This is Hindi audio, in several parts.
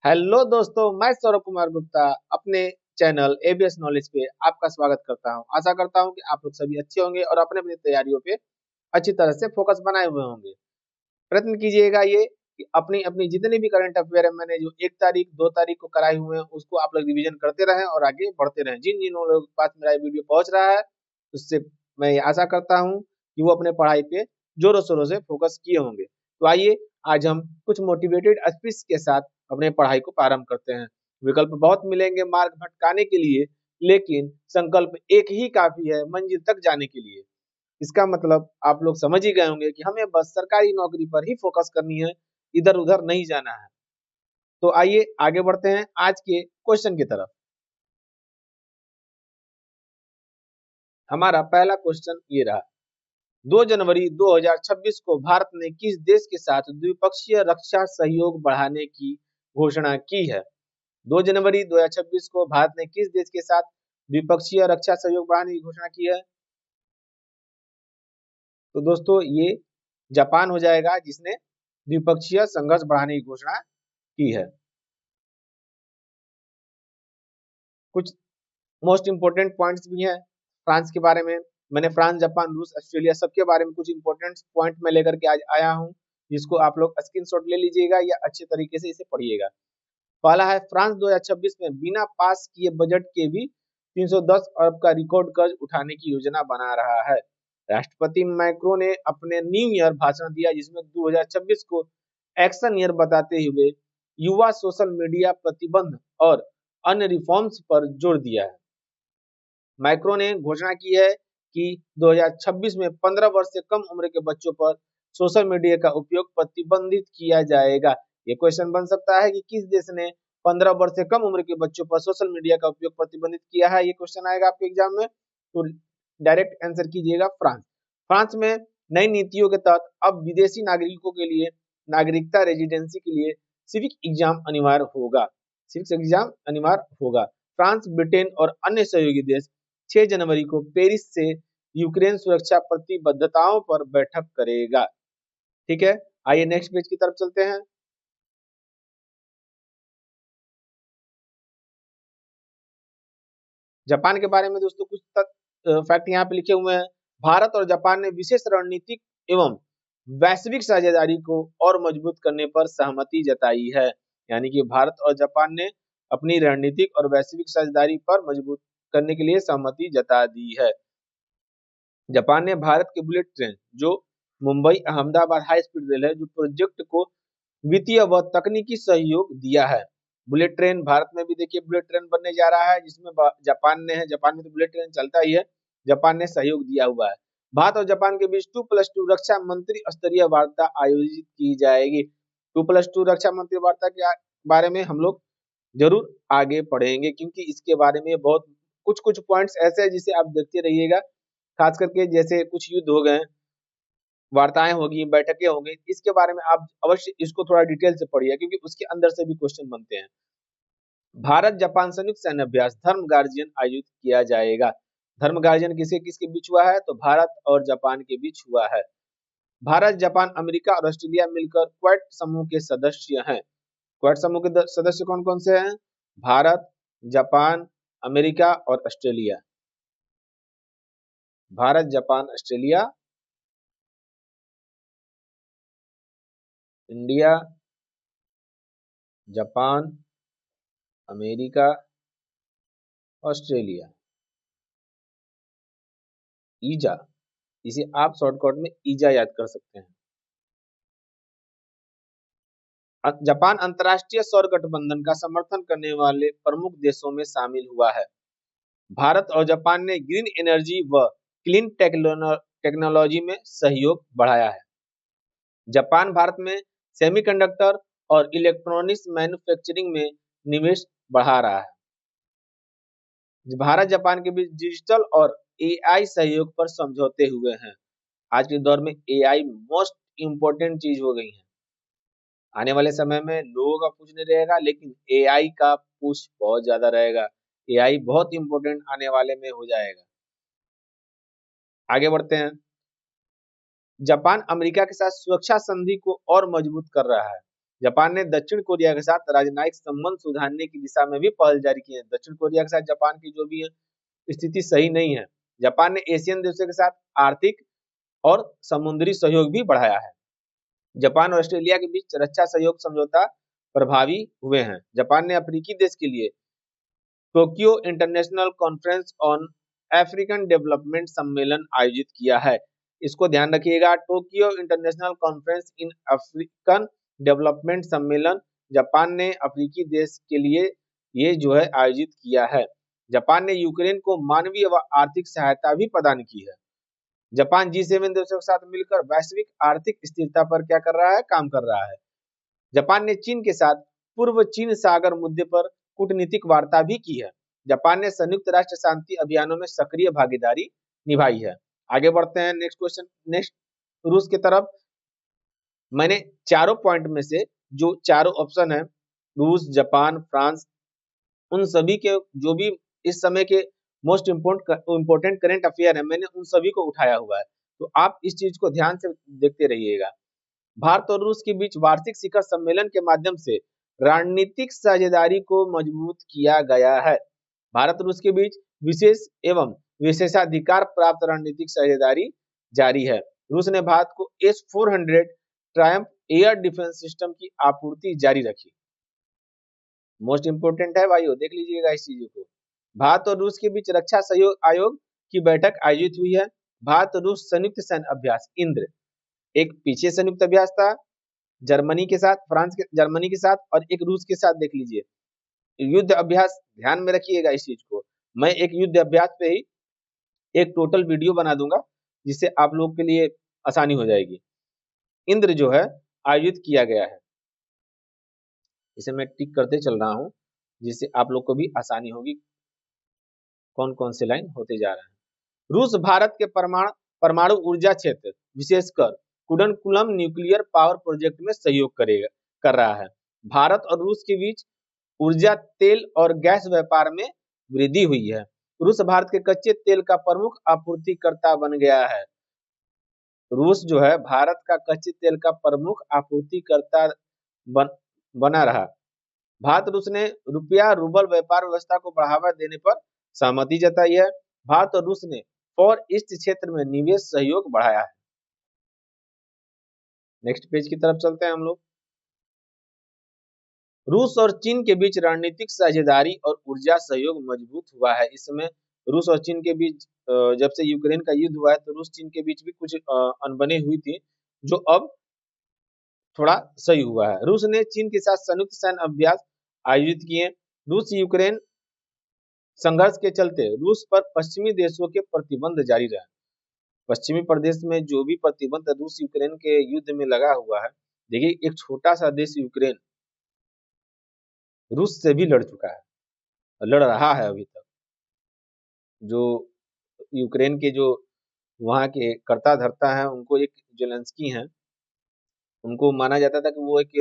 हेलो दोस्तों, मैं सौरभ कुमार गुप्ता अपने चैनल एबीएस नॉलेज पे आपका स्वागत करता हूं। आशा करता हूं कि आप लोग सभी अच्छे होंगे और अपने अपनी तैयारियों पे अच्छी तरह से फोकस बनाए हुए होंगे। प्रयत्न कीजिएगा ये कि अपनी अपनी जितनी भी करंट अफेयर है मैंने जो 1 तारीख 2 तारीख को कराए हुए हैं उसको आप लोग रिवीजन करते रहें और आगे बढ़ते रहें। जिन जिन लोगों के पास मेरा ये वीडियो पहुंच रहा है उससे मैं ये आशा करता हूँ कि वो अपने पढ़ाई पे जोरों शोरों से फोकस किए होंगे। तो आइए आज हम कुछ मोटिवेटेड स्पीच के साथ अपने पढ़ाई को प्रारंभ करते हैं। विकल्प बहुत मिलेंगे मार्ग भटकाने के लिए, लेकिन संकल्प एक ही काफी है मंजिल तक जाने के लिए। इसका मतलब आप लोग समझ ही गए होंगे कि हमें बस सरकारी नौकरी पर ही फोकस करनी है, इधर उधर नहीं जाना है। तो आइए आगे बढ़ते हैं आज के क्वेश्चन की तरफ। हमारा पहला क्वेश्चन ये रहा, 2 जनवरी 2026 को भारत ने किस देश के साथ द्विपक्षीय रक्षा सहयोग बढ़ाने की घोषणा की है? 2 जनवरी 2026 को भारत ने किस देश के साथ द्विपक्षीय रक्षा सहयोग बढ़ाने की घोषणा की है? तो दोस्तों ये जापान हो जाएगा जिसने द्विपक्षीय संघर्ष बढ़ाने की घोषणा की है। कुछ मोस्ट इंपोर्टेंट पॉइंट्स भी हैं फ्रांस के बारे में। मैंने फ्रांस, जापान, रूस, ऑस्ट्रेलिया सबके बारे में कुछ इंपोर्टेंट पॉइंट में लेकर के आज आया हूं, जिसको आप लोग स्क्रीनशॉट ले लीजिएगा या अच्छे तरीके से इसे पढ़िएगा। पहला है, फ्रांस 2026 में बिना पास किए बजट के भी 310 अरब का रिकॉर्ड कर्ज उठाने की योजना बना रहा है। राष्ट्रपति मैक्रो ने अपने न्यू ईयर भाषण दिया जिसमें 2026 को एक्शन ईयर बताते हुए युवा सोशल मीडिया प्रतिबंध और अन्य रिफॉर्म्स पर जोर दिया है। मैक्रो ने घोषणा की है कि 2026 में 15 वर्ष से कम उम्र के बच्चों पर सोशल मीडिया का उपयोग प्रतिबंधित किया जाएगा। ये क्वेश्चन बन सकता है कि किस देश ने 15 वर्ष से कम उम्र के बच्चों पर सोशल मीडिया का उपयोग प्रतिबंधित किया है। ये क्वेश्चन आएगा आपके एग्जाम में, तो डायरेक्ट आंसर कीजिएगा फ्रांस। फ्रांस में नई नीतियों के तहत अब विदेशी नागरिकों के लिए नागरिकता रेजिडेंसी के लिए सिविक एग्जाम अनिवार्य होगा। सिविक एग्जाम अनिवार्य होगा। फ्रांस, ब्रिटेन और अन्य सहयोगी देश 6 जनवरी को पेरिस से यूक्रेन सुरक्षा प्रतिबद्धताओं पर बैठक करेगा। ठीक है, आइए नेक्स्ट पेज की तरफ चलते हैं। जापान के बारे में दोस्तों कुछ फैक्ट यहाँ पे लिखे हुए हैं। भारत और जापान ने विशेष रणनीतिक एवं वैश्विक साझेदारी को और मजबूत करने पर सहमति जताई है। यानी कि भारत और जापान ने अपनी रणनीतिक और वैश्विक साझेदारी पर मजबूत करने के लिए सहमति जता दी है। जापान ने भारत के बुलेट ट्रेन जो Mumbai Ahmedabad high speed rail है जो प्रोजेक्ट को वित्तीय व तकनीकी सहयोग दिया है। बुलेट ट्रेन भारत में भी देखिए बुलेट ट्रेन बनने जा रहा है जिसमें जापान ने है, जापान में तो बुलेट ट्रेन चलता ही है, जापान ने सहयोग दिया हुआ है। भारत और जापान के बीच 2+2 रक्षा मंत्री स्तरीय वार्ता आयोजित की जाएगी। 2+2 रक्षा मंत्री वार्ता के बारे में हम लोग जरूर आगे पढ़ेंगे क्योंकि इसके बारे में बहुत कुछ कुछ पॉइंट्स ऐसे हैं जिसे आप देखते रहिएगा। खास करके जैसे कुछ युद्ध हो गए, वार्ताएं होगी, बैठकें होंगी, इसके बारे में आप अवश्य इसको थोड़ा डिटेल से पढ़िए क्योंकि उसके अंदर से भी क्वेश्चन बनते हैं। भारत जापान संयुक्त सैन्य अभ्यास धर्म गार्जियन आयोजित किया जाएगा। धर्म गार्जियन किसे किसके बीच हुआ है? तो भारत और जापान के बीच हुआ है। भारत, जापान, अमेरिका और ऑस्ट्रेलिया मिलकर क्वाड समूह के सदस्य हैं। क्वाड समूह के सदस्य कौन कौन से हैं? भारत, जापान, अमेरिका और Australia. Bharat, Japan, Australia, India, Japan, America, Australia. ईजा, इसे आप शॉर्टकट में ईजा याद कर सकते हैं। जापान अंतर्राष्ट्रीय सौर गठबंधन का समर्थन करने वाले प्रमुख देशों में शामिल हुआ है। भारत और जापान ने ग्रीन एनर्जी व क्लीन टेक्नोलॉजी में सहयोग बढ़ाया है। जापान भारत में सेमीकंडक्टर और इलेक्ट्रॉनिक्स मैन्युफैक्चरिंग में निवेश बढ़ा रहा है। भारत जापान के बीच डिजिटल और एआई सहयोग पर समझौते हुए हैं। आज के दौर में एआई मोस्ट इंपोर्टेंट चीज हो गई है। आने वाले समय में लोगों का कुछ नहीं रहेगा लेकिन एआई का पुश बहुत ज्यादा रहेगा। एआई बहुत इंपोर्टेंट आने वाले में हो जाएगा। आगे बढ़ते हैं। जापान अमेरिका के साथ सुरक्षा संधि को और मजबूत कर रहा है। जापान ने दक्षिण कोरिया के साथ राजनयिक संबंध सुधारने की दिशा में भी पहल जारी की है। दक्षिण कोरिया के साथ जापान की जो भी स्थिति सही नहीं है। जापान ने एशियन देशों के साथ आर्थिक और समुद्री सहयोग भी बढ़ाया है। जापान और ऑस्ट्रेलिया के बीच रक्षा सहयोग समझौता प्रभावी हुए हैं। जापान ने अफ्रीकी देश के लिए Tokyo international conference on African development सम्मेलन आयोजित किया है। इसको ध्यान रखिएगा, Tokyo international conference in African development सम्मेलन जापान ने अफ्रीकी देश के लिए ये जो है आयोजित किया है। जापान ने यूक्रेन को मानवीय व आर्थिक सहायता भी प्रदान की है। जापान G7 देशों के साथ मिलकर वैश्विक आर्थिक स्थिरता पर क्या कर रहा है, काम कर रहा है। जापान ने चीन के साथ पूर्व चीन सागर मुद्दे पर कूटनीतिक वार्ता भी की है। जापान ने संयुक्त राष्ट्र शांति अभियानों में सक्रिय भागीदारी निभाई है। आगे बढ़ते हैं नेक्स्ट क्वेश्चन, नेक्स्ट रूस की तरफ। मैंने चारों पॉइंट में से जो चारों ऑप्शन है, रूस, जापान, फ्रांस, उन सभी के जो भी इस समय के मोस्ट इम्पोर्टेंट करंट अफेयर है, मैंने उन सभी को उठाया हुआ है। तो आप इस चीज को ध्यान से देखते रहिएगा। भारत और रूस के बीच वार्षिक शिखर सम्मेलन के माध्यम से रणनीतिक साझेदारी को मजबूत किया गया है। भारत और रूस के बीच विशेष एवं विशेषाधिकार प्राप्त रणनीतिक साझेदारी जारी है। रूस ने भारत को S-400 Triumph air defence system की आपूर्ति जारी रखी। मोस्ट इंपोर्टेंट है भाइयों, देख लीजिएगा इस चीज को। भारत और रूस के बीच रक्षा सहयोग आयोग की बैठक आयोजित हुई है। भारत और रूस संयुक्त सैन्य अभ्यास इंद्र, एक पीछे संयुक्त अभ्यास था जर्मनी के साथ, जर्मनी के साथ, और एक रूस के साथ। देख लीजिए युद्ध अभ्यास, ध्यान में रखिएगा इस चीज को। मैं एक युद्ध अभ्यास पे ही एक टोटल वीडियो बना दूंगा, जिससे आप लोग के लिए आसानी हो जाएगी। इंद्र जो है आयोजित किया गया है, इसे मैं टिक करते चल रहा हूं, जिससे आप लोग को भी आसानी होगी कौन कौन से लाइन होते जा रहे हैं। रूस भारत के परमाणु ऊर्जा क्षेत्र, विशेषकर कुडनकुलम न्यूक्लियर पावर प्रोजेक्ट में सहयोग कर रहा है। भारत और रूस के बीच ऊर्जा, तेल और गैस व्यापार में वृद्धि हुई है। रूस भारत के कच्चे तेल का प्रमुख आपूर्तिकर्ता बन गया है। रूस जो है भारत का कच्चे तेल का प्रमुख आपूर्तिकर्ता बना रहा। भारत रूस ने रुपया रूबल व्यापार व्यवस्था को बढ़ावा देने पर सहमति जताई है। भारत और रूस ने फॉर ईस्ट क्षेत्र में निवेश सहयोग बढ़ाया है। नेक्स्ट पेज की तरफ चलते हैं हम लोग। रूस और चीन के बीच रणनीतिक साझेदारी और ऊर्जा सहयोग मजबूत हुआ है। इस समय रूस और चीन के बीच जब से यूक्रेन का युद्ध हुआ है, तो रूस चीन के बीच भी कुछ अनबने हुई थी, जो अब थोड़ा सही हुआ है। रूस ने चीन के साथ संयुक्त सैन्य अभ्यास आयोजित किए। रूस यूक्रेन संघर्ष के चलते रूस पर पश्चिमी देशों के प्रतिबंध जारी रहे। पश्चिमी प्रदेश में जो भी प्रतिबंध रूस यूक्रेन के युद्ध में लगा हुआ है, देखिए एक छोटा सा देश यूक्रेन रूस से भी लड़ चुका है, लड़ रहा है अभी तक। जो यूक्रेन के जो वहाँ के कर्ता धर्ता है, उनको एक जेलेंस्की हैं, उनको माना जाता था कि वो एक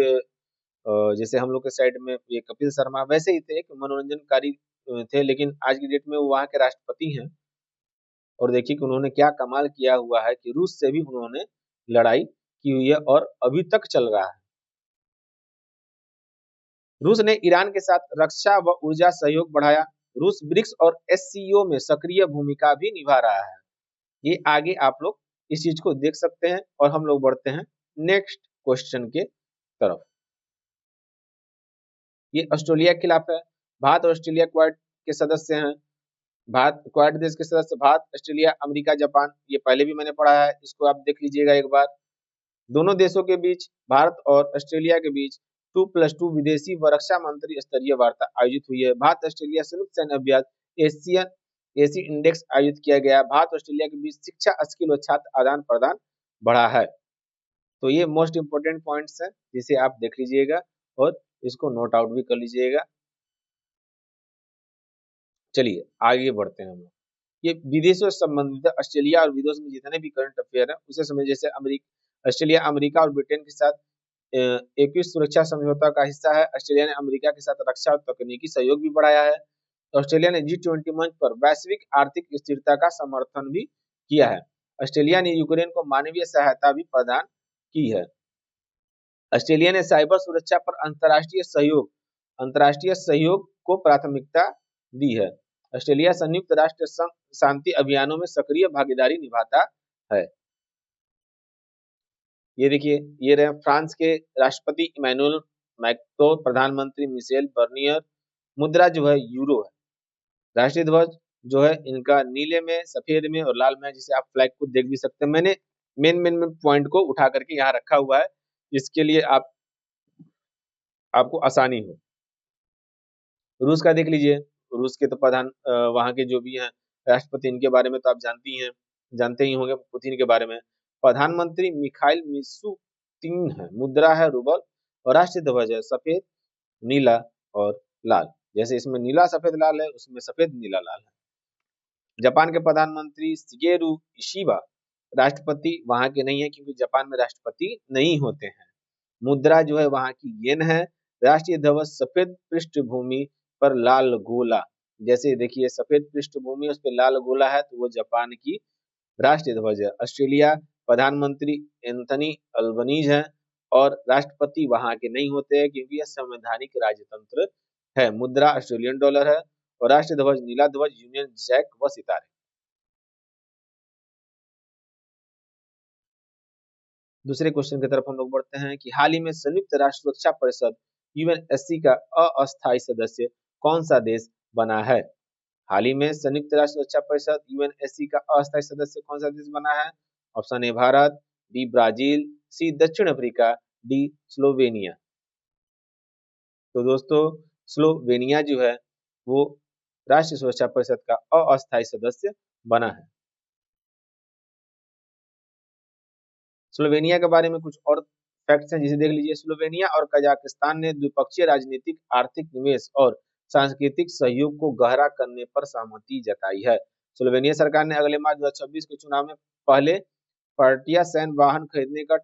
जैसे हम लोग के साइड में ये कपिल शर्मा वैसे ही थे, एक मनोरंजनकारी थे, लेकिन आज की डेट में वो वहाँ के राष्ट्रपति हैं। और देखिए कि उन्होंने क्या कमाल किया हुआ है कि रूस से भी उन्होंने लड़ाई की हुई है और अभी तक चल रहा है। रूस ने ईरान के साथ रक्षा व ऊर्जा सहयोग बढ़ाया। रूस ब्रिक्स और SCO में सक्रिय भूमिका भी निभा रहा है। ये आगे आप लोग इस चीज को देख सकते हैं। और हम लोग बढ़ते हैं नेक्स्ट क्वेश्चन के तरफ। ये ऑस्ट्रेलिया के खिलाफ है। भारत और ऑस्ट्रेलिया क्वाड के सदस्य हैं। भारत क्वाड देश के सदस्य भारत, ऑस्ट्रेलिया, अमेरिका, जापान, ये पहले भी मैंने पढ़ा है, इसको आप देख लीजिएगा एक बार। दोनों देशों के बीच, भारत और ऑस्ट्रेलिया के बीच 2+2 विदेशी व रक्षा मंत्री स्तरीय वार्ता आयोजित हुई है। भारत ऑस्ट्रेलिया संयुक्त सैन्य अभ्यास एसी इंडेक्स आयोजित किया गया। भारत ऑस्ट्रेलिया के बीच शिक्षा, स्किल और छात्र आदान प्रदान बढ़ा है। तो ये मोस्ट इंपोर्टेंट पॉइंट्स हैं, जिसे आप देख लीजिएगा और इसको नोट आउट भी कर लीजिएगा। चलिए आगे बढ़ते हैं हम लोग। ये विदेशों से संबंधित ऑस्ट्रेलिया और विदेश में जितने भी करंट अफेयर है उसे समझ। जैसे ऑस्ट्रेलिया अमेरिका और ब्रिटेन के साथ 21 सुरक्षा समझौता का हिस्सा है। ऑस्ट्रेलिया ने अमेरिका के साथ रक्षा और तकनीकी सहयोग भी बढ़ाया है। ऑस्ट्रेलिया ने G20 मंच पर वैश्विक आर्थिक स्थिरता का समर्थन भी किया है। ऑस्ट्रेलिया ने यूक्रेन को मानवीय सहायता भी प्रदान की है। ऑस्ट्रेलिया ने साइबर सुरक्षा पर अंतर्राष्ट्रीय सहयोग को प्राथमिकता दी है। ऑस्ट्रेलिया संयुक्त राष्ट्र संघ शांति अभियानों में सक्रिय भागीदारी निभाता है। ये देखिए, ये रहे फ्रांस के राष्ट्रपति इमैनुअल मैक्रों, प्रधानमंत्री मिशेल बर्नियर। मुद्रा जो है यूरो है। राष्ट्रीय ध्वज जो है इनका नीले में, सफेद में और लाल में, जिसे आप फ्लैग को देख भी सकते हैं। मैंने मेन पॉइंट को उठा करके यहाँ रखा हुआ है, जिसके लिए आपको आसानी हो। रूस का देख लीजिए। रूस के तो वहाँ के जो भी हैं राष्ट्रपति, इनके बारे में तो आप जानते ही होंगे पुतिन के बारे में। प्रधानमंत्री मिखाइल मिशुस्तिन है। मुद्रा है रूबल और राष्ट्रीय ध्वज है सफेद, नीला और लाल। जैसे इसमें नीला सफेद लाल है, उसमें सफेद नीला लाल है। जापान के प्रधानमंत्री शिगेरू इशिबा। राष्ट्रपति वहां के नहीं है, क्योंकि जापान में राष्ट्रपति नहीं होते हैं। मुद्रा जो है वहां की येन है। राष्ट्रीय ध्वज सफेद पृष्ठभूमि पर लाल गोला। जैसे देखिए, सफेद पृष्ठभूमि उस पर लाल गोला है, तो वो जापान की राष्ट्रीय ध्वज है। ऑस्ट्रेलिया प्रधानमंत्री एंथनी अल्बनीज है और राष्ट्रपति वहां के नहीं होते हैं, क्योंकि यह संवैधानिक राजतंत्र है। मुद्रा ऑस्ट्रेलियन डॉलर है और राष्ट्रीय ध्वज नीला ध्वज, यूनियन जैक व सितारे। दूसरे क्वेश्चन की तरफ हम लोग बढ़ते हैं कि हाल ही में संयुक्त राष्ट्र सुरक्षा परिषद यूएनएससी का अस्थायी सदस्य कौन सा देश बना है? हाल ही में संयुक्त राष्ट्र सुरक्षा परिषद यूएनएससी का अस्थायी सदस्य कौन सा देश बना है? Option A Bharat, B Brazil, C दक्षिण अफ्रीका, डी स्लोवेनिया। तो दोस्तों, स्लोवेनिया जो है वो राष्ट्रीय सुरक्षा परिषद का अस्थायी सदस्य बना है। स्लोवेनिया के बारे में कुछ और फैक्ट्स हैं, जिसे देख लीजिए। स्लोवेनिया और कजाकिस्तान ने द्विपक्षीय राजनीतिक, आर्थिक, निवेश और सांस्कृतिक सहयोग को गहरा करने पर सहमति जताई है। स्लोवेनिया सरकार ने अगले मार्च 2026 के चुनाव में पहले पार्टिया सैन्य वाहन खरीदने का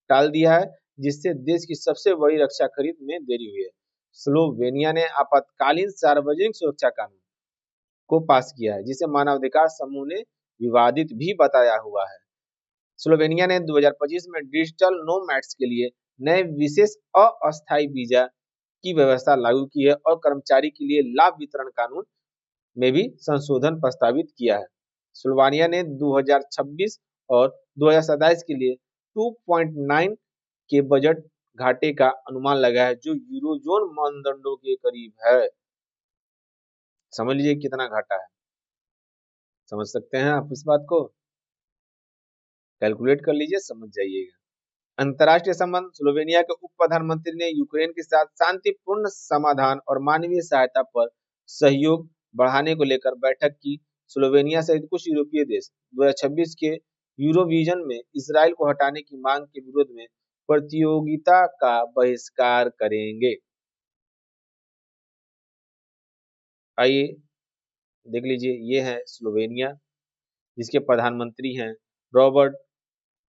टाल दिया है, जिससे देश की सबसे बड़ी रक्षा खरीद में देरी हुई है। स्लोवेनिया ने आपातकालीन सार्वजनिक सुरक्षा कानून को पास किया है, जिसे मानवाधिकार समूह ने विवादित भी बताया हुआ है। स्लोवेनिया ने 2025 में डिजिटल नोमैड्स के लिए नए विशेष अस्थायी वीजा की व्यवस्था लागू की है और कर्मचारी के लिए लाभ वितरण कानून में भी संशोधन प्रस्तावित किया है। स्लोवेनिया ने 2026 और 2027 के लिए 2.9 के बजट घाटे का अनुमान लगाया है, जो यूरोजोन मानदंडों के करीब है। समझ लीजिए कितना घाटा है। समझ सकते हैं आप इस बात को? कैलकुलेट कर लीजिए, समझ जाइएगा। अंतर्राष्ट्रीय संबंध। स्लोवेनिया के उप प्रधानमंत्री ने यूक्रेन के साथ शांतिपूर्ण समाधान और मानवीय सहायता पर सहयोग बढ़ाने को लेकर बैठक की। स्लोवेनिया सहित कुछ यूरोपीय देश 2026 के यूरोविजन में इसराइल को हटाने की मांग के विरोध में प्रतियोगिता का बहिष्कार करेंगे। आइए देख लीजिए, ये है स्लोवेनिया, जिसके प्रधानमंत्री हैं रॉबर्ट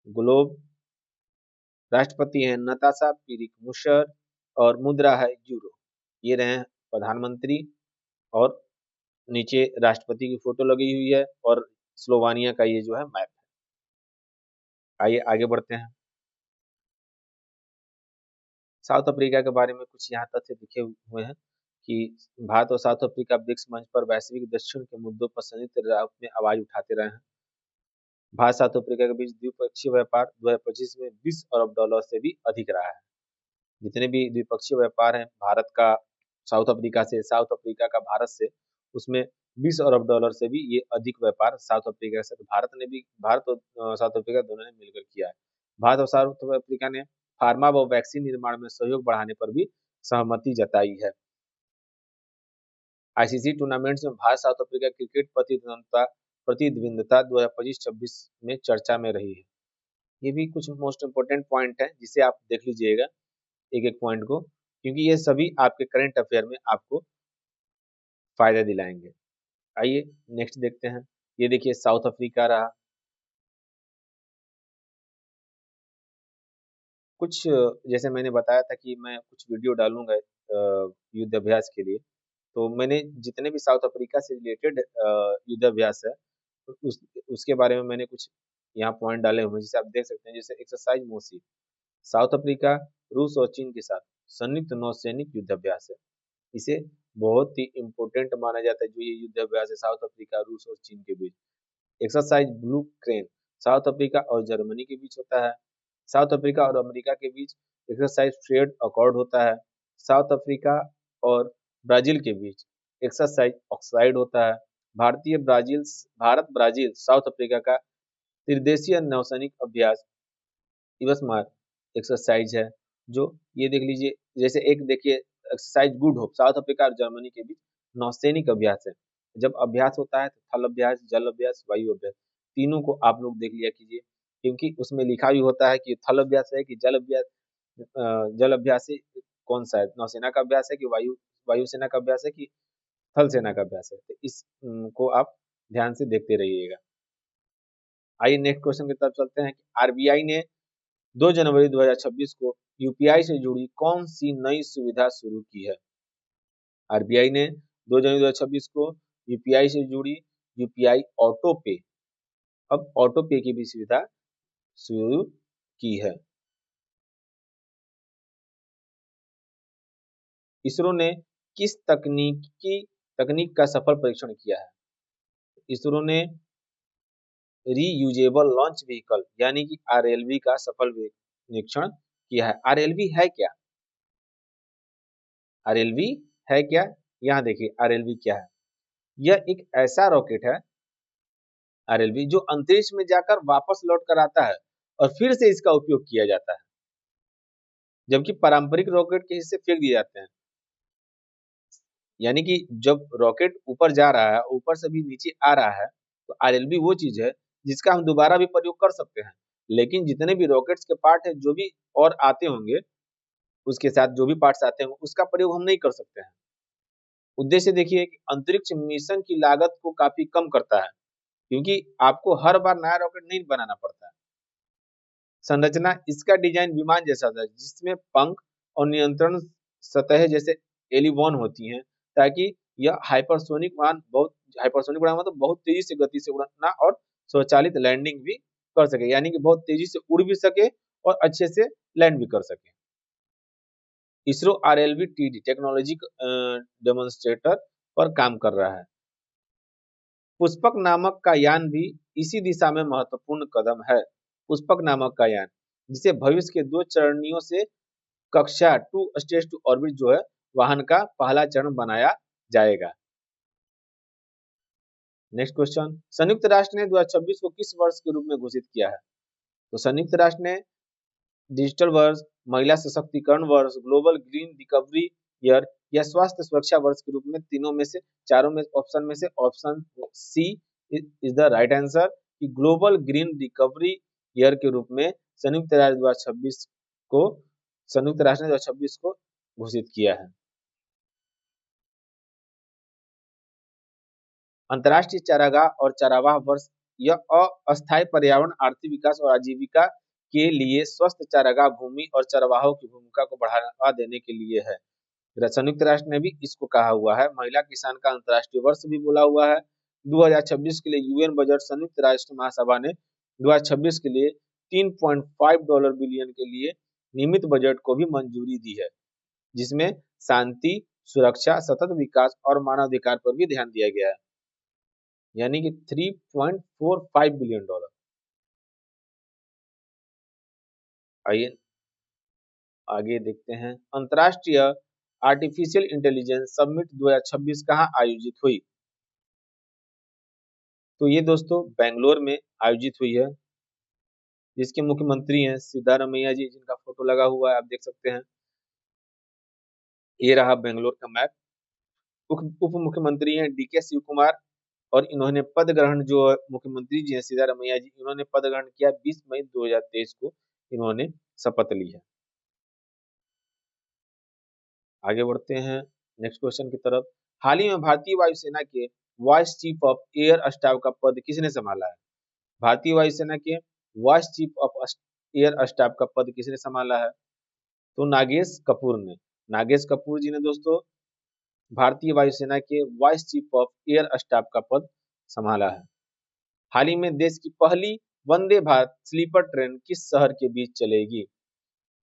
गुलोब, राष्ट्रपति हैं नताशा पीरिक मुशर और मुद्रा है यूरो। ये रहे प्रधानमंत्री और नीचे राष्ट्रपति की फोटो लगी हुई है और स्लोवानिया का ये जो है मैप है। आइए आगे बढ़ते हैं। साउथ अफ्रीका के बारे में कुछ यहाँ तथ्य लिखे हुए हैं कि भारत और साउथ अफ्रीका ब्रिक्स मंच पर वैश्विक दक्षिण के मुद्दों पर संयुक्त रूप में आवाज उठाते रहे हैं। भारत साउथ अफ्रीका के बीच द्विपक्षीय व्यापार 2025 में $20 अरब से भी अधिक रहा है। जितने भी द्विपक्षीय व्यापार हैं भारत का साउथ अफ्रीका से, साउथ अफ्रीका का भारत से, उसमें $20 अरब से भी ये अधिक व्यापार साउथ अफ्रीका से भारत और साउथ अफ्रीका दोनों ने मिलकर किया है। भारत और साउथ अफ्रीका ने फार्मा व वैक्सीन निर्माण में सहयोग बढ़ाने पर भी सहमति जताई है। आईसीसी टूर्नामेंट्स में भारत साउथ अफ्रीका क्रिकेट प्रतिद्वंद्विता 2025-26 में चर्चा में रही है। ये भी कुछ मोस्ट इम्पोर्टेंट पॉइंट है, जिसे आप देख लीजिएगा एक एक पॉइंट को, क्योंकि ये सभी आपके करंट अफेयर में आपको फायदा दिलाएंगे। आइए नेक्स्ट देखते हैं। ये देखिए साउथ अफ्रीका रहा। कुछ जैसे मैंने बताया था कि मैं कुछ वीडियो डालूंगा युद्ध अभ्यास के लिए, तो मैंने जितने भी साउथ अफ्रीका से रिलेटेड युद्ध अभ्यास है उस उसके बारे में मैंने कुछ यहाँ पॉइंट डाले हुए हैं, जिसे आप देख सकते हैं। जैसे एक्सरसाइज मोसी, साउथ अफ्रीका रूस और चीन के साथ संयुक्त नौसैनिक युद्ध अभ्यास है। इसे बहुत ही इंपॉर्टेंट माना जाता है जो ये युद्ध अभ्यास है साउथ अफ्रीका रूस और चीन के बीच। Exercise blue crane South Africa और जर्मनी के बीच होता है। साउथ अफ्रीका और अमेरिका के बीच एक्सरसाइज फ्रेड अकॉर्ड होता है। साउथ अफ्रीका और ब्राजील के बीच एक्सरसाइज ऑक्साइड होता है। भारत ब्राजील साउथ अफ्रीका का त्रिदेशीय नौसैनिक अभ्यास दिवस मार्क एक्सरसाइज है जो ये देख लीजिए। जैसे एक देखिए exercise good hope south Africa और जर्मनी के बीच नौसैनिक अभ्यास है। जब अभ्यास होता है तो थल अभ्यास जल अभ्यास वायु अभ्यास तीनों को आप लोग देख लिया कीजिए क्योंकि उसमें लिखा भी होता है कि थल अभ्यास है कि जल अभ्यास। जल अभ्यास है कौन सा है नौसेना का अभ्यास है कि वायु सेना का अभ्यास है कि थल सेना का अभ्यास है। तो इस को आप ध्यान से देखते रहिएगा। आइए नेक्स्ट क्वेश्चन की तरफ चलते हैं कि आरबीआई ने 2 जनवरी 2026 को यूपीआई से जुड़ी कौन सी नई सुविधा शुरू की है। आरबीआई ने 2 जनवरी 2026 को यूपीआई से जुड़ी यूपीआई ऑटो पे अब ऑटो पे की भी सुविधा शुरू की है। इसरो ने किस तकनीक का सफल परीक्षण किया है। इसरो ने रीयूजेबल लॉन्च व्हीकल यानी कि आरएलवी का सफल निरीक्षण किया है। आरएलवी है क्या? आरएलवी है क्या? यहाँ देखिए आरएलवी क्या है। यह एक ऐसा रॉकेट है आरएलवी जो अंतरिक्ष में जाकर वापस लौट कर आता है और फिर से इसका उपयोग किया जाता है जबकि पारंपरिक रॉकेट के हिस्से फेंक दिए जाते हैं। यानी कि जब रॉकेट ऊपर जा रहा है ऊपर से भी नीचे आ रहा है तो आरएलवी वो चीज है जिसका हम दोबारा भी प्रयोग कर सकते हैं। लेकिन जितने भी रॉकेट्स के पार्ट है जो भी और आते होंगे उसके साथ जो भी पार्ट्स आते होंगे उसका प्रयोग हम नहीं कर सकते हैं। उद्देश्य देखिए कि अंतरिक्ष मिशन की लागत को काफी कम करता है क्योंकि आपको हर बार नया रॉकेट नहीं बनाना पड़ता है। संरचना इसका डिजाइन विमान जैसा था जिसमें पंख और नियंत्रण सतह जैसे एलिवॉन होती हैं ताकि यह हाइपरसोनिक उड़ान मतलब बहुत तेजी से गति से उड़ना और स्वचालित लैंडिंग भी कर सके यानी कि बहुत तेजी से उड़ भी सके और अच्छे से लैंड भी कर सके। ISRO RLV TD technology demonstrator पर काम कर रहा है। पुष्पक नामक का यान भी इसी दिशा में महत्वपूर्ण कदम है। पुष्पक नामक का यान जिसे भविष्य के 2 चरणियों से कक्षा 2 स्टेज टू ऑर्बिट जो है वाहन का पहला चरण बनाया जाएगा। नेक्स्ट क्वेश्चन संयुक्त राष्ट्र ने 2026 को किस वर्ष के रूप में घोषित किया है। तो संयुक्त राष्ट्र ने डिजिटल वर्ष महिला सशक्तिकरण वर्ष ग्लोबल ग्रीन रिकवरी ईयर या स्वास्थ्य सुरक्षा वर्ष के रूप में तीनों में से चारों में option C is the right answer कि ग्लोबल ग्रीन रिकवरी ईयर के रूप में संयुक्त राष्ट्र 2026 को संयुक्त राष्ट्र ने 2026 को घोषित किया है। अंतर्राष्ट्रीय चारागाह और चारावाह वर्ष यह अस्थायी पर्यावरण आर्थिक विकास और आजीविका के लिए स्वस्थ चारागाह भूमि और चरवाहों की भूमिका को बढ़ावा देने के लिए है। संयुक्त राष्ट्र ने भी इसको कहा हुआ है। महिला किसान का अंतर्राष्ट्रीय वर्ष भी बोला हुआ है। 2026 के लिए यूएन बजट संयुक्त राष्ट्र महासभा ने 2026 के लिए $3.5 बिलियन के लिए नियमित बजट को भी मंजूरी दी है जिसमें शांति सुरक्षा सतत विकास और मानवाधिकार पर भी ध्यान दिया गया है यानी कि $3.45 बिलियन। आइए आगे देखते हैं अंतर्राष्ट्रीय आर्टिफिशियल इंटेलिजेंस समिट 2026 कहाँ आयोजित हुई। तो ये दोस्तों बेंगलोर में आयोजित हुई है जिसके मुख्यमंत्री हैं सिद्धारमैया जी जिनका फोटो लगा हुआ है आप देख सकते हैं। ये रहा बेंगलोर का मैप। उप मुख्यमंत्री हैं डीके शिव कुमार और इन्होंने पद ग्रहण जो मुख्यमंत्री जी हैं सिद्धारमैया जी इन्होंने पद ग्रहण किया 20 मई 2023 को इन्होंने शपथ ली है। आगे बढ़ते हैं नेक्स्ट क्वेश्चन की तरफ। हाल ही में भारतीय वायुसेना के vice chief of air staff का पद किसने संभाला है। भारतीय वायुसेना के vice chief of air staff का पद किसने संभाला है। तो नागेश कपूर ने। नागेश कपूर जी ने दोस्तों भारतीय वायुसेना के vice chief of air staff का पद संभाला है। हाल ही में देश की पहली वंदे भारत स्लीपर ट्रेन किस शहर के बीच चलेगी।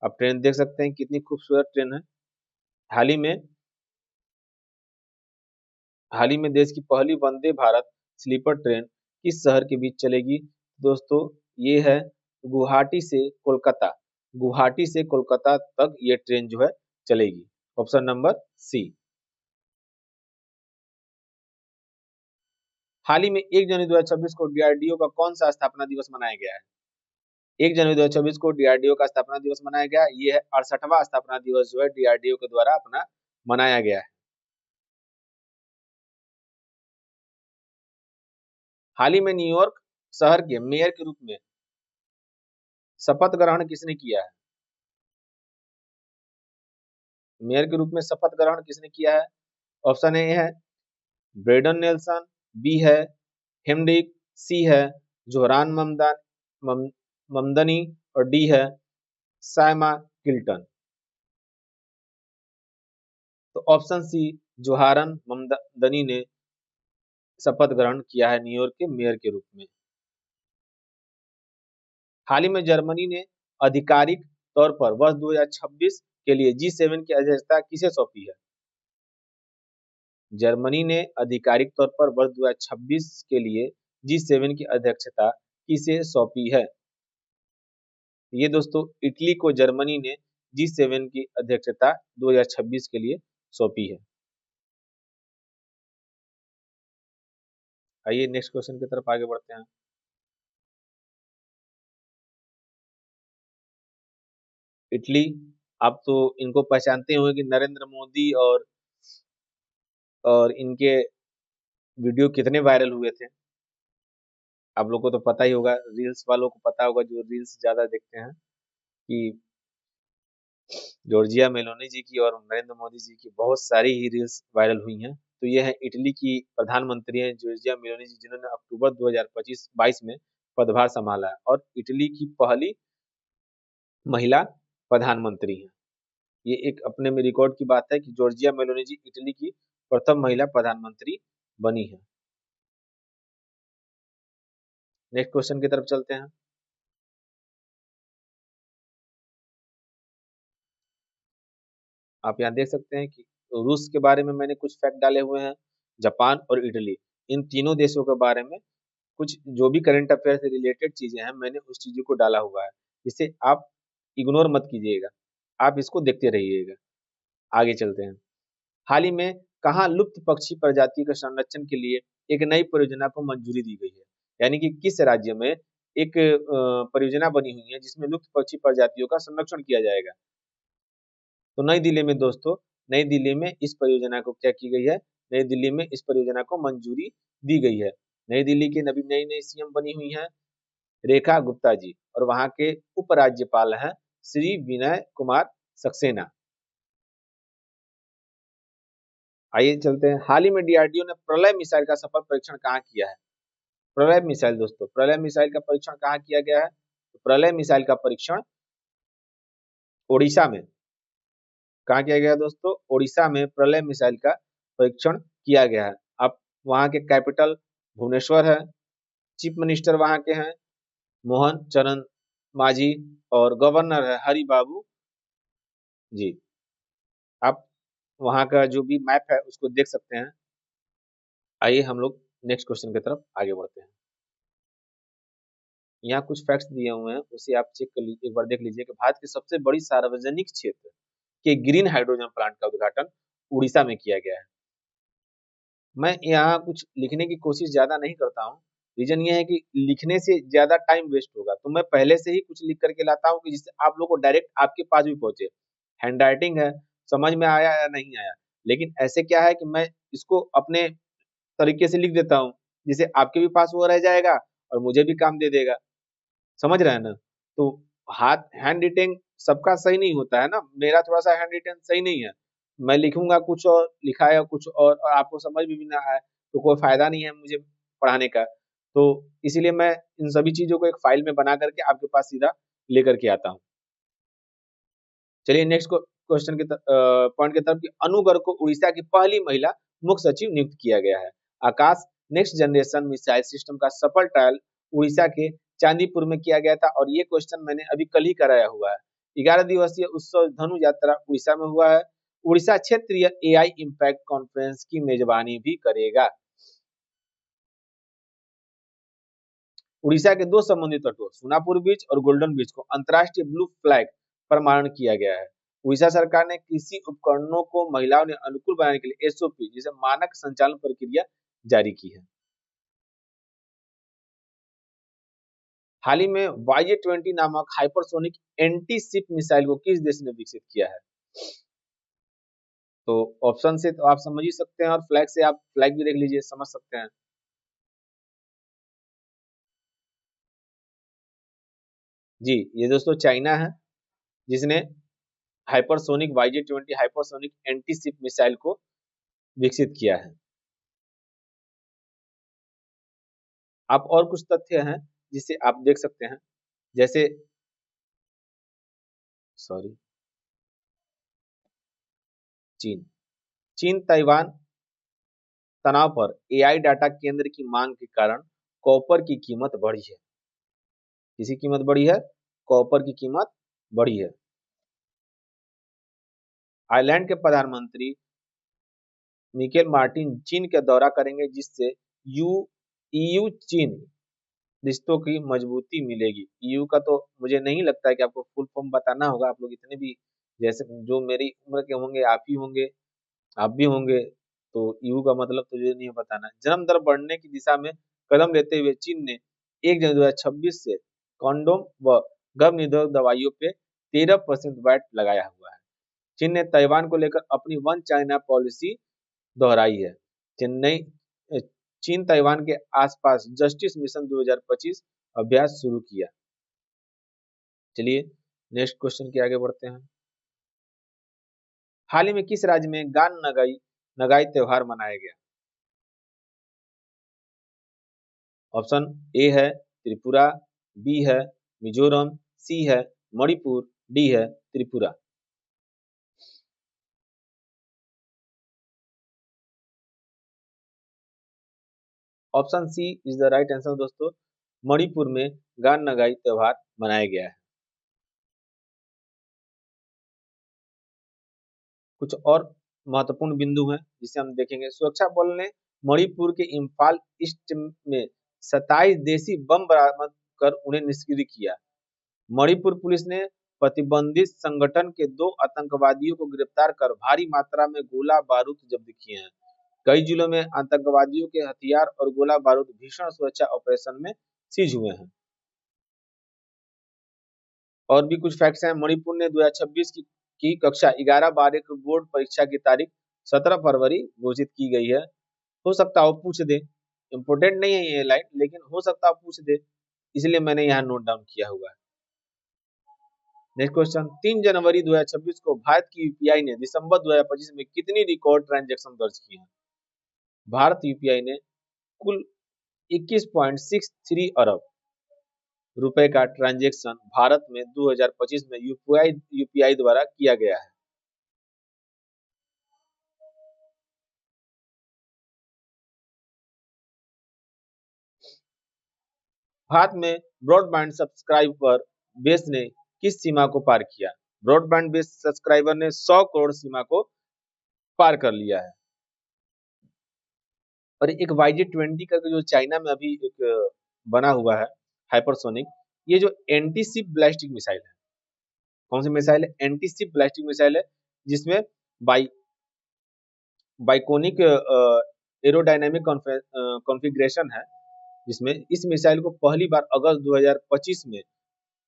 आप ट्रेन देख सकते हैं कितनी खूबसूरत ट्रेन है। हाल ही में हाल ही में देश की पहली वंदे भारत स्लीपर ट्रेन किस शहर के बीच चलेगी? दोस्तों, ये है गुवाहाटी से कोलकाता। गुवाहाटी से कोलकाता तक ये ट्रेन जो है चलेगी। Option number C. हाल ही में 1 जनवरी 2026 को डीआरडीओ का कौन सा स्थापना दिवस मनाया गया है? 1 जनवरी 2026 को डीआरडीओ का स्थापना दिवस मनाया गया। ये है 68वां स्थापना दिवस जो है डीआरडीओ के द्वारा अपना मनाया गया है। हाल ही में न्यूयॉर्क शहर के मेयर के रूप में शपथ ग्रहण किसने किया है? मेयर के रूप में शपथ ग्रहण किसने किया है? ऑप्शन ए है ब्रेडन नेल्सन, बी है हेमडिक, सी है जोहरान ममदनी और डी है साइमा किल्टन। तो ऑप्शन सी जोहारन ममदनी ने शपथ ग्रहण किया है न्यूयॉर्क के मेयर के रूप में। हाल ही में जर्मनी ने आधिकारिक तौर पर वर्ष 2026 के लिए G7 की अध्यक्षता किसे सौंपी है? जर्मनी ने आधिकारिक तौर पर वर्ष 2026 के लिए G7 की अध्यक्षता किसे सौंपी है? ये दोस्तों इटली को जर्मनी ने G7 की अध्यक्षता 2026 के लिए सौंपी है। आइए नेक्स्ट क्वेश्चन की तरफ आगे बढ़ते हैं। इटली, आप तो इनको पहचानते होंगे कि नरेंद्र मोदी और इनके वीडियो कितने वायरल हुए थे। आप लोग को तो पता ही होगा, रील्स वालों को पता होगा जो रील्स ज्यादा देखते हैं, कि जॉर्जिया मेलोनी जी की और नरेंद्र मोदी जी की बहुत सारी ही रील्स वायरल हुई हैं। तो ये है इटली की प्रधानमंत्री हैं जॉर्जिया मेलोनी जी, जिन्होंने अक्टूबर 2025-22 में पदभार संभाला है और इटली की पहली महिला प्रधानमंत्री हैं। ये एक अपने में रिकॉर्ड की बात है कि जॉर्जिया मेलोनी जी इटली की प्रथम महिला प्रधानमंत्री बनी है। नेक्स्ट क्वेश्चन की तरफ चलते हैं। आप यहाँ देख सकते हैं कि रूस के बारे में मैंने कुछ फैक्ट डाले हुए हैं। जापान और इटली, इन तीनों देशों के बारे में कुछ जो भी करंट अफेयर से रिलेटेड चीजें हैं, मैंने उस चीजों को डाला हुआ है। इसे आप इग्नोर मत कीजिएगा, आप इसको देखते रहिएगा। आगे चलते हैं। हाल ही में कहाँ लुप्त पक्षी प्रजाति के संरक्षण के लिए एक नई परियोजना को मंजूरी दी गई है? यानी कि किस राज्य में एक परियोजना बनी हुई है जिसमें लुप्त पक्षी प्रजातियों का संरक्षण किया जाएगा? तो नई दिल्ली में दोस्तों, नई दिल्ली में इस परियोजना को क्या की गई है? नई दिल्ली में इस परियोजना को मंजूरी दी गई है। नई दिल्ली की नई नई सीएम बनी हुई है रेखा गुप्ता जी, और वहां के उपराज्यपाल हैं श्री विनय कुमार सक्सेना। आइए चलते हैं। हाल ही में डीआरडीओ ने प्रलय मिसाइल का सफल परीक्षण कहाँ किया है? प्रलय मिसाइल दोस्तों, प्रलय मिसाइल का परीक्षण कहाँ किया गया है? तो प्रलय मिसाइल का परीक्षण ओडिशा में। कहाँ किया गया दोस्तों? ओडिशा में प्रलय मिसाइल का परीक्षण किया गया है। अब वहां के कैपिटल भुवनेश्वर है, चीफ मिनिस्टर वहां के हैं मोहन चरण मांझी, और गवर्नर है हरि बाबू जी। आप वहां का जो भी मैप है उसको देख सकते हैं। आइए हम लोग नेक्स्ट क्वेश्चन की तरफ आगे बढ़ते हैं। यहाँ कुछ फैक्ट्स दिए हुए हैं, उसे आप चेक कर लीजिए, एक बार देख लीजिए कि भारत की सबसे बड़ी सार्वजनिक क्षेत्र के ग्रीन हाइड्रोजन प्लांट का उद्घाटन उड़ीसा में किया गया है। मैं यहाँ कुछ लिखने की कोशिश ज्यादा नहीं करता हूँ। रीजन ये है कि लिखने से ज्यादा टाइम वेस्ट होगा, तो मैं पहले से ही कुछ लिख करके लाता हूँ कि जिससे आप लोग को डायरेक्ट आपके पास भी पहुंचे। हैंड राइटिंग है, समझ में आया या नहीं आया, लेकिन ऐसे क्या है कि मैं इसको अपने तरीके से लिख देता हूँ, जिसे आपके भी पास वो रह जाएगा और मुझे भी काम दे देगा। समझ रहे हैं ना? तो हाथ हैंड राइटिंग सबका सही नहीं होता है ना, मेरा थोड़ा सा हैंड राइटिंग सही नहीं है। मैं लिखूंगा कुछ और, लिखा है कुछ और आपको समझ में भी ना आए तो कोई फायदा नहीं है मुझे पढ़ाने का। तो इसीलिए मैं इन सभी चीजों को एक फाइल में बना करके आपके पास सीधा लेकर के आता हूँ। चलिए नेक्स्ट क्वेश्चन के पॉइंट की तरफ, कि अनु गर्ग को उड़ीसा की पहली महिला मुख्य सचिव नियुक्त किया गया है। आकाश नेक्स्ट जनरेशन मिसाइल सिस्टम का सफल ट्रायल उड़ीसा के चांदीपुर में किया गया था, और ये क्वेश्चन मैंने अभी कल ही कराया हुआ है। 11 दिवसीय उत्सव धनु यात्रा उड़ीसा में हुआ है। उड़ीसा क्षेत्रीय एआई इम्पैक्ट कॉन्फ्रेंस की मेजबानी भी करेगा। उड़ीसा के दो समुद्री तटों सोनापुर बीच और गोल्डन बीच को अंतर्राष्ट्रीय ब्लू फ्लैग प्रमाणन किया गया है। उड़ीसा सरकार ने कृषि उपकरणों को महिलाओं ने अनुकूल बनाने के लिए एसओपी जिसे मानक संचालन प्रक्रिया जारी की है। हाल ही में YJ-20 नामक हाइपरसोनिक एंटी शिप मिसाइल को किस देश ने विकसित किया है? तो ऑप्शन से तो आप समझ ही सकते हैं और फ्लैग से आप फ्लैग भी देख लीजिए, समझ सकते हैं। जी, ये दोस्तों चाइना है जिसने hypersonic YJ-20 hypersonic anti ship missile को विकसित किया है। आप और कुछ तथ्य हैं जिसे आप देख सकते हैं, जैसे सॉरी चीन चीन ताइवान तनाव पर एआई डाटा केंद्र की मांग के कारण कॉपर की कीमत बढ़ी है। किसी कीमत बढ़ी है? कॉपर की कीमत बढ़ी है। आयरलैंड के प्रधानमंत्री मिकेल मार्टिन चीन का दौरा करेंगे जिससे यू ईयू चीन रिश्तों की मजबूती मिलेगी। ईयू का तो मुझे नहीं लगता है कि आपको फुल फॉर्म बताना होगा, आप लोग इतने भी जैसे जो मेरी उम्र के होंगे आप ही होंगे, आप भी होंगे, तो ईयू का मतलब तो मुझे नहीं बताना। जन्म दर बढ़ने की दिशा में कदम लेते हुए चीन ने 1 जनवरी 2026 से कॉन्डोम व गर्भ निरोधक दवाइयों पे 13% वैट लगाया हुआ है। चीन ने ताइवान को लेकर अपनी वन चाइना पॉलिसी दोहराई है। चेन्नई चीन ताइवान के आसपास जस्टिस मिशन 2025 अभ्यास शुरू किया। चलिए नेक्स्ट क्वेश्चन के आगे बढ़ते हैं। हाल ही में किस राज्य में गान नगाई नगाई त्योहार मनाया गया? ऑप्शन ए है त्रिपुरा, बी है मिजोरम, सी है मणिपुर, डी है Tripura. Option C is the right answer दोस्तों। मणिपुर में गान नगाई त्योहार मनाया गया है। कुछ और महत्वपूर्ण बिंदु हैं जिसे हम देखेंगे। सुरक्षा बल ने मणिपुर के इम्फाल ईस्ट में 27 देसी बम बरामद कर उन्हें निष्क्रिय किया। मणिपुर पुलिस ने प्रतिबंधित संगठन के 2 आतंकवादियों को गिरफ्तार कर भारी मात्रा में गोला बारूद जब्त किए हैं। कई जिलों में आतंकवादियों के हथियार और गोला बारूद भीषण सुरक्षा ऑपरेशन में सीज हुए हैं। और भी कुछ फैक्ट्स हैं। मणिपुर ने 2026 की कक्षा 11-12 की बोर्ड परीक्षा की तारीख 17 फरवरी घोषित की गई है। हो सकता है वो पूछ दे, इम्पोर्टेंट नहीं है ये लाइन, लेकिन हो सकता है पूछ दे, इसलिए मैंने यहाँ नोट डाउन किया हुआ है। नेक्स्ट क्वेश्चन, 3 जनवरी 2026 को भारत की यूपीआई ने दिसंबर 2025 में कितनी रिकॉर्ड ट्रांजैक्शन दर्ज की है? भारत यूपीआई ने कुल 21.63 अरब रुपए का ट्रांजैक्शन भारत में 2025 में यूपीआई द्वारा किया गया है। भारत में ब्रॉडबैंड सब्सक्राइबर बेस ने किस सीमा को पार किया? ब्रॉडबैंड बेस सब्सक्राइबर ने 100 करोड़ सीमा को पार कर लिया है। और एक YJ-20 का जो चाइना में अभी एक बना हुआ है हाइपरसोनिक, ये जो एंटी शिप बैलिस्टिक मिसाइल है, कौन सी मिसाइल है? एंटी शिप बैलिस्टिक मिसाइल है, जिसमें बाइकोनिक एरोडायनेमिक कॉन्फ़िगरेशन है, जिसमें इस मिसाइल को पहली बार अगस्त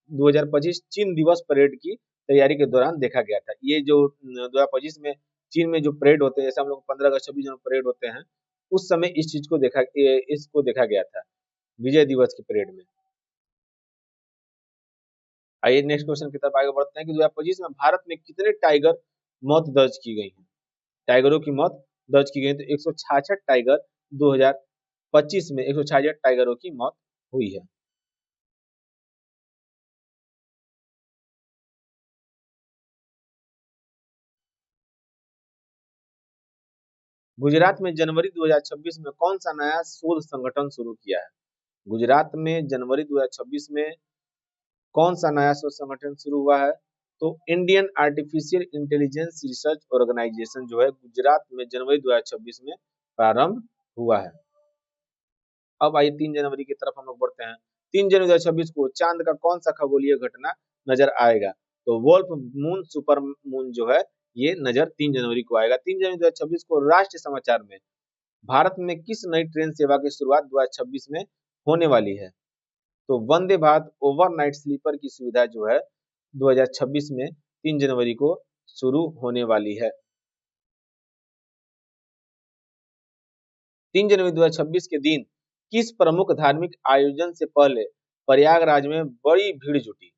2025 चीन दिवस परेड की तैयारी के दौरान देखा गया था। ये जो 2025 में चीन में जो परेड होते हैं, जैसे हम लोग 15 अगस्त 26 जनवरी परेड होते हैं, उस समय इसको देखा गया था विजय दिवस की परेड में। आइए नेक्स्ट क्वेश्चन की तरफ आगे बढ़ते हैं कि 2025 में भारत में कितने टाइगर मौत दर्ज की गई है? टाइगरों की मौत दर्ज की गई तो 166 टाइगर 2025 में 166 टाइगरों की मौत हुई है। गुजरात में जनवरी 2026 में कौन सा नया शोध संगठन शुरू किया है? गुजरात में जनवरी 2026 में कौन सा नया शोध संगठन शुरू हुआ है? तो Indian artificial intelligence research organisation जो है गुजरात में जनवरी 2026 में प्रारंभ हुआ है। अब आइए 3 जनवरी की तरफ हम लोग बढ़ते हैं। 3 जनवरी 2026 को चांद का कौन सा खगोलीय घटना नजर आएगा? तो वोल्फ मून सुपर मून जो है ये नजर 3 जनवरी को आएगा। 3 जनवरी 2026 को राष्ट्रीय समाचार में भारत में किस नई ट्रेन सेवा की शुरुआत 2026 में होने वाली है? तो वंदे भारत ओवरनाइट स्लीपर की सुविधा जो है 2026 में 3 जनवरी को शुरू होने वाली है। 3 जनवरी 2026 के दिन किस प्रमुख धार्मिक आयोजन से पहले प्रयागराज में बड़ी भीड़ जुटी?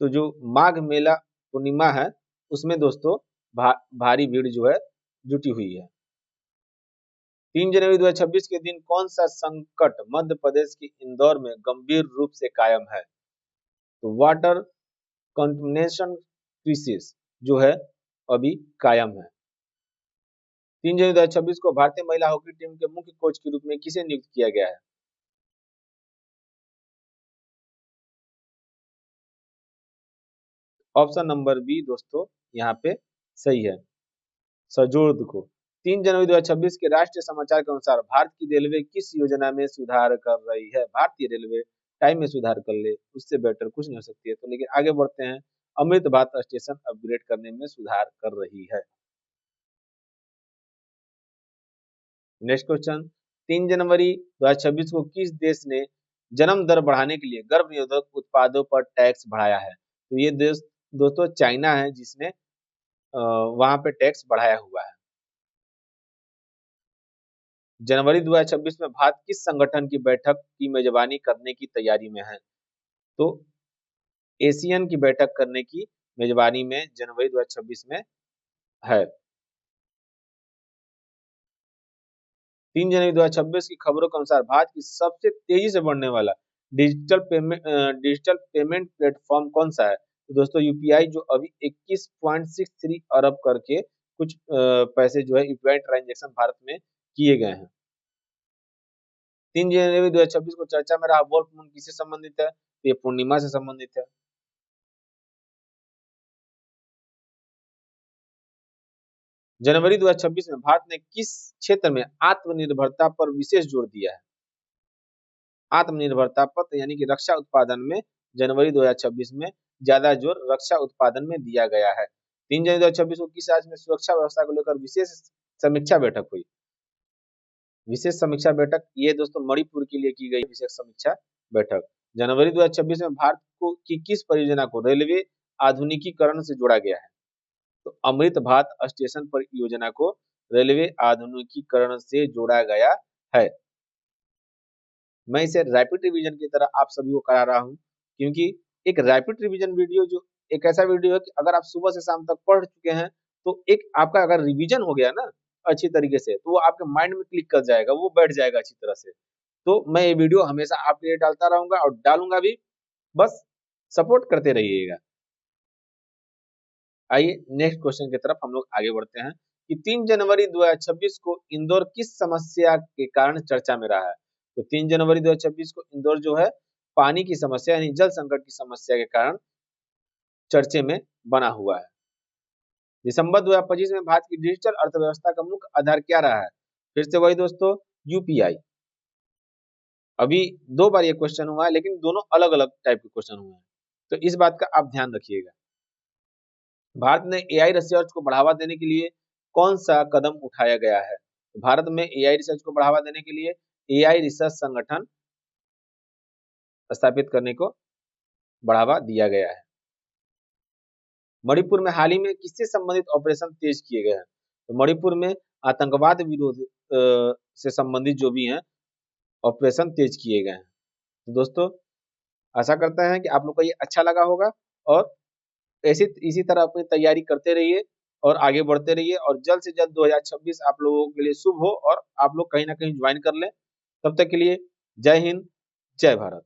तो जो माघ मेला पूर्णिमा है उसमें दोस्तों भारी भीड़ जो है जुटी हुई है। 3 जनवरी 2026 के दिन कौन सा संकट मध्य प्रदेश के इंदौर में गंभीर रूप से कायम है? तो वाटर कंटेमिनेशन क्राइसिस जो है अभी कायम है। 3 जनवरी 2026 को भारतीय महिला हॉकी टीम के मुख्य कोच के रूप में किसे नियुक्त किया गया है? ऑप्शन नंबर बी दोस्तों यहाँ पे सही है, सजोर्द को। 3 जनवरी 2026 के राष्ट्रीय समाचार के अनुसार भारत की रेलवे किस योजना में सुधार कर रही है? भारतीय रेलवे टाइम में सुधार कर ले, उससे बेटर कुछ नहीं हो सकती है। तो लेकिन आगे बढ़ते हैं, अमृत भारत स्टेशन अपग्रेड करने में सुधार कर रही है। नेक्स्ट क्वेश्चन, 3 जनवरी 2026 को किस देश ने जन्म दर बढ़ाने के लिए गर्भ निरोधक उत्पादों पर टैक्स बढ़ाया है? तो ये देश दोस्तों चाइना है जिसने वहां पे टैक्स बढ़ाया हुआ है। जनवरी 2026 में भारत किस संगठन की बैठक की मेजबानी करने की तैयारी में है? तो एशियन की बैठक करने की मेजबानी में जनवरी 2026 में है। 3 जनवरी 2026 की खबरों के अनुसार भारत की सबसे तेजी से बढ़ने वाला डिजिटल पेमेंट प्लेटफॉर्म कौन सा है? तो दोस्तों यूपीआई जो अभी 21.63 अरब करके कुछ पैसे जो है यूपीआई ट्रांजैक्शन भारत में किए गए हैं। 3 जनवरी 2026 को चर्चा में रहा वोल्फ मून किससे संबंधित है? तो ये पूर्णिमा से संबंधित है। जनवरी 2026 में भारत ने किस क्षेत्र में आत्मनिर्भरता पर विशेष जोर दिया है? आत्मनिर्भरता पर यानी कि रक्षा उत्पादन में जनवरी 2026 में ज्यादा जोर रक्षा उत्पादन में दिया गया है। 3 जनवरी 2026 को किस राज्य में सुरक्षा व्यवस्था को लेकर विशेष समीक्षा बैठक हुई? विशेष समीक्षा बैठक ये दोस्तों मणिपुर के लिए की गई विशेष समीक्षा बैठक। जनवरी 2026 में भारत को की किस परियोजना को रेलवे आधुनिकीकरण से जोड़ा गया है? तो अमृत भारत स्टेशन परियोजना को रेलवे आधुनिकीकरण से जोड़ा गया है। मैं इसे रैपिड रिवीजन की तरह आप सभी को करा रहा हूं क्योंकि एक रैपिड रिवीजन वीडियो जो एक ऐसा वीडियो है कि अगर आप सुबह से शाम तक पढ़ चुके हैं तो एक आपका अगर रिवीजन हो गया ना अच्छी तरीके से तो वो आपके माइंड में क्लिक कर जाएगा, वो बैठ जाएगा अच्छी तरह से। तो मैं ये वीडियो हमेशा आपके लिए डालता रहूंगा और डालूंगा भी, बस सपोर्ट करते रहिएगा। आइए नेक्स्ट क्वेश्चन की तरफ हम लोग आगे बढ़ते हैं कि 3 जनवरी 2026 को इंदौर किस समस्या के कारण चर्चा में रहा है? तो 3 जनवरी 2026 को इंदौर जो है पानी की समस्या यानी जल संकट की समस्या के कारण चर्चे में बना हुआ है। दिसंबर 2025 में भारत की डिजिटल अर्थव्यवस्था का मुख्य आधार क्या रहा है? फिर से वही दोस्तों यूपीआई। अभी 2 बार ये क्वेश्चन हुआ है लेकिन दोनों अलग अलग टाइप के क्वेश्चन हुए हैं, तो इस बात का आप ध्यान रखिएगा। भारत ने एआई रिसर्च को बढ़ावा देने के लिए कौन सा कदम उठाया गया है? भारत में एआई रिसर्च को बढ़ावा देने के लिए एआई रिसर्च संगठन स्थापित करने को बढ़ावा दिया गया है। मणिपुर में हाल ही में किससे संबंधित ऑपरेशन तेज किए गए हैं? तो मणिपुर में आतंकवाद विरोध से संबंधित जो भी हैं ऑपरेशन तेज किए गए हैं। तो दोस्तों आशा करते हैं कि आप लोग को ये अच्छा लगा होगा और ऐसे इसी तरह अपनी तैयारी करते रहिए और आगे बढ़ते रहिए और जल्द से जल्द 2026 आप लोगों के लिए शुभ हो और आप लोग कहीं ना कहीं ज्वाइन कर लें। तब तक के लिए जय हिंद, जय भारत।